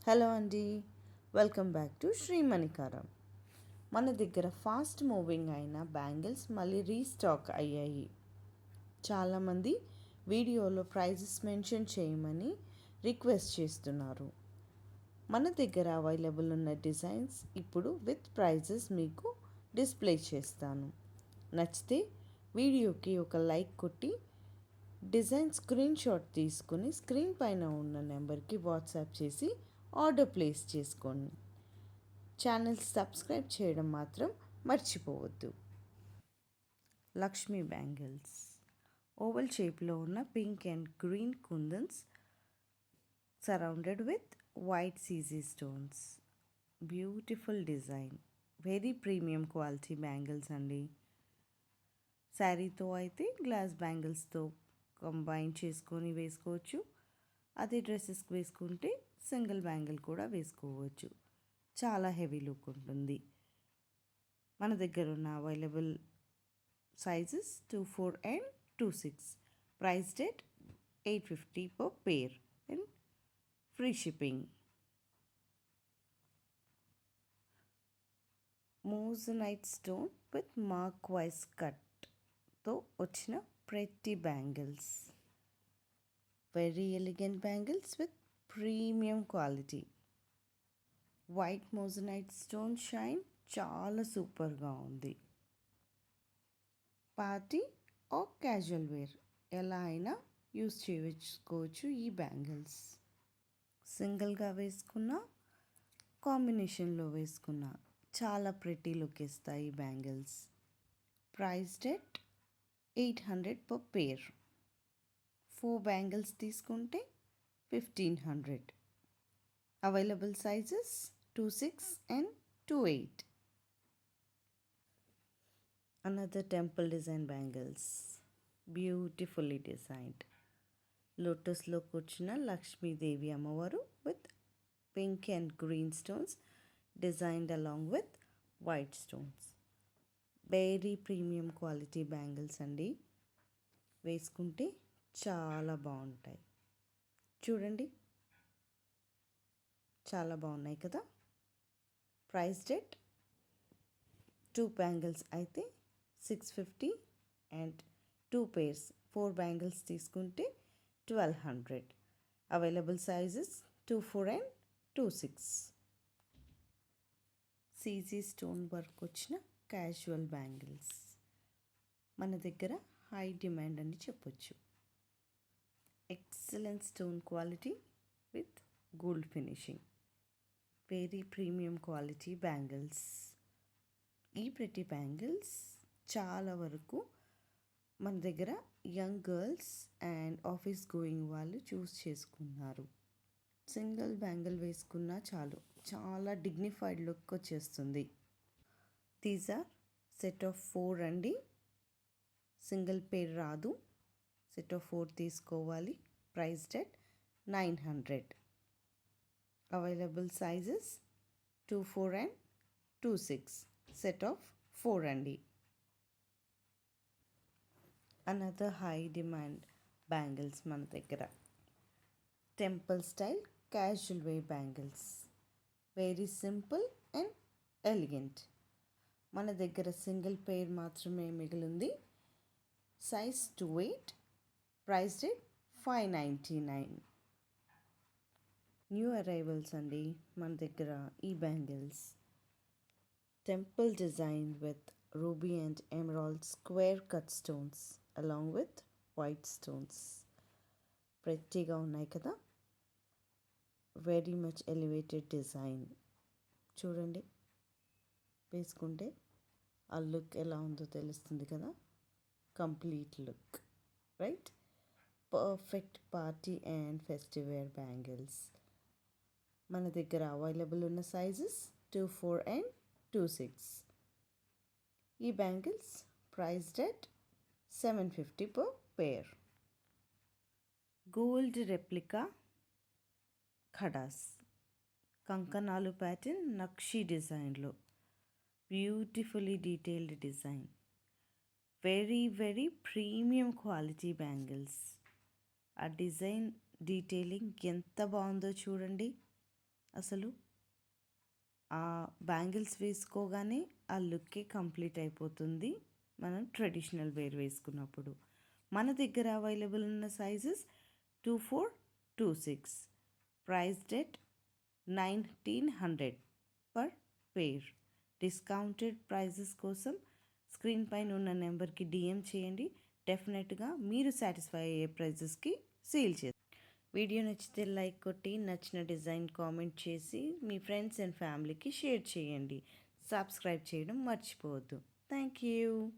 Hello అండి, welcome back to Shri మణికారం. మన దగ్గర ఫాస్ట్ మూవింగ్ అయిన బ్యాంగిల్స్ మళ్ళీ రీస్టాక్ అయ్యాయి. చాలామంది వీడియోలో ప్రైజెస్ మెన్షన్ చేయమని రిక్వెస్ట్ చేస్తున్నారు. మన దగ్గర అవైలబుల్ ఉన్న డిజైన్స్ ఇప్పుడు విత్ ప్రైజెస్ మీకు డిస్ప్లే చేస్తాను. నచ్చితే వీడియోకి ఒక లైక్ కొట్టి డిజైన్ స్క్రీన్ షాట్ తీసుకుని స్క్రీన్ పైన ఉన్న నెంబర్కి వాట్సాప్ చేసి ఆర్డర్ ప్లేస్ చేసుకోండి. ఛానల్ సబ్స్క్రైబ్ చేయడం మాత్రం మర్చిపోవద్దు. లక్ష్మీ బ్యాంగిల్స్ ఓవల్ షేప్లో ఉన్న pink and green kundans surrounded with white CG stones. Beautiful design, very premium quality bangles అండి. శారీతో అయితే గ్లాస్ బ్యాంగిల్స్తో కంబైన్ చేసుకొని వేసుకోవచ్చు. అదే డ్రెస్సెస్కి వేసుకుంటే సింగిల్ బ్యాంగిల్ కూడా వేసుకోవచ్చు. చాలా హెవీ లుక్ ఉంటుంది. మన దగ్గర ఉన్న available sizes 24 and 26. Price rate 850 per pair and free shipping. Moissanite stone with marquise కట్తో వచ్చిన pretty bangles. Very elegant bangles with premium quality. White moissanite stone shine చాలా సూపర్గా ఉంది. పార్టీ ఆర్ క్యాజువల్ వేర్ ఎలా అయినా use చేసుకోవచ్చు ఈ bangles. సింగిల్గా వేసుకున్న, కాంబినేషన్లో వేసుకున్న చాలా ప్రెటీ లుక్ ఇస్తాయి ఈ bangles. Price date 800 per pair. 4 bangles తీసుకుంటే 1500. Available sizes 26 and 28. Another temple design bangles, beautifully designed. లోటస్లోకి వచ్చిన లక్ష్మీదేవి అమ్మవారు with pink and green stones designed along with white stones. Very premium quality bangles అండి. వేసుకుంటే చాలా బాగుంటాయి. చూడండి, చాలా బాగున్నాయి కదా. ప్రైస్ డేట్ 2 బ్యాంగిల్స్ అయితే 650 అండ్ 2 pairs 4 బ్యాంగిల్స్ తీసుకుంటే 1200. Available sizes 24 and 26. CG stone work వచ్చిన క్యాజువల్ బ్యాంగిల్స్ మన దగ్గర హై డిమాండ్ అని చెప్పొచ్చు. Excellent stone quality with gold finishing. Very premium quality bangles. ఈ ప్రెటీ బ్యాంగిల్స్ చాలా వరకు మన దగ్గర young girls and office going వాళ్ళు చూస్ చేసుకున్నారు. సింగిల్ బ్యాంగిల్ వేసుకున్నా చాలు, చాలా డిగ్నిఫైడ్ లుక్ వచ్చేస్తుంది. దీస్ ఆర్ సెట్ ఆఫ్ 4 అండి. సింగిల్ పేర్ రాదు, సెట్ ఆఫ్ 4 తీసుకోవాలి. Price date 900. Available sizes 24 and 26. Set of 4 అండి. అనదర్ హై డిమాండ్ బ్యాంగిల్స్ మన దగ్గర temple style casual wear bangles. Very simple and elegant. మన దగ్గర సింగిల్ పేర్ మాత్రమే మిగిలింది. Size 28. Price rate 599. New arrivals అండి మన దగ్గర ఈ bangles. Temple design with ruby and emerald square cut stones along with white stones. ప్రెట్టీగా ఉన్నాయి కదా. Very much elevated design. చూడండి, వేసుకుంటే ఆ లుక్ ఎలా ఉందో తెలుస్తుంది కదా. Complete look, right? Perfect party and festive wear bangles. మన దగ్గర అవైలబుల్ ఉన్న సైజెస్ 24 and 26. ఈ bangles price rate 750 per pair. Gold replica kadas, కంకణాలు ప్యాటర్న్ నక్షి డిజైన్లో beautifully detailed design. Very premium quality bangles. ఆ డిజైన్ డీటెయిలింగ్ ఎంత బాగుందో చూడండి. అసలు ఆ బ్యాంగిల్స్ వేసుకోగానే ఆ లుక్కే కంప్లీట్ అయిపోతుంది మనం ట్రెడిషనల్ వేర్ వేసుకున్నప్పుడు. మన దగ్గర అవైలబుల్ ఉన్న సైజెస్ 24, 26. ప్రైస్ డెట్ 1900 పర్ పేర్. డిస్కౌంటెడ్ ప్రైజెస్ కోసం స్క్రీన్ పైన ఉన్న నెంబర్కి డిఎం చేయండి. డెఫినెట్గా మీరు సాటిస్ఫై అయ్యే ప్రైజెస్కి సేల్ చేస్తారు. వీడియో నచ్చితే లైక్ కొట్టి, నచ్చిన డిజైన్ కామెంట్ చేసి మీ ఫ్రెండ్స్ అండ్ ఫ్యామిలీకి షేర్ చేయండి. సబ్స్క్రైబ్ చేయడం మర్చిపోవద్దు. Thank you.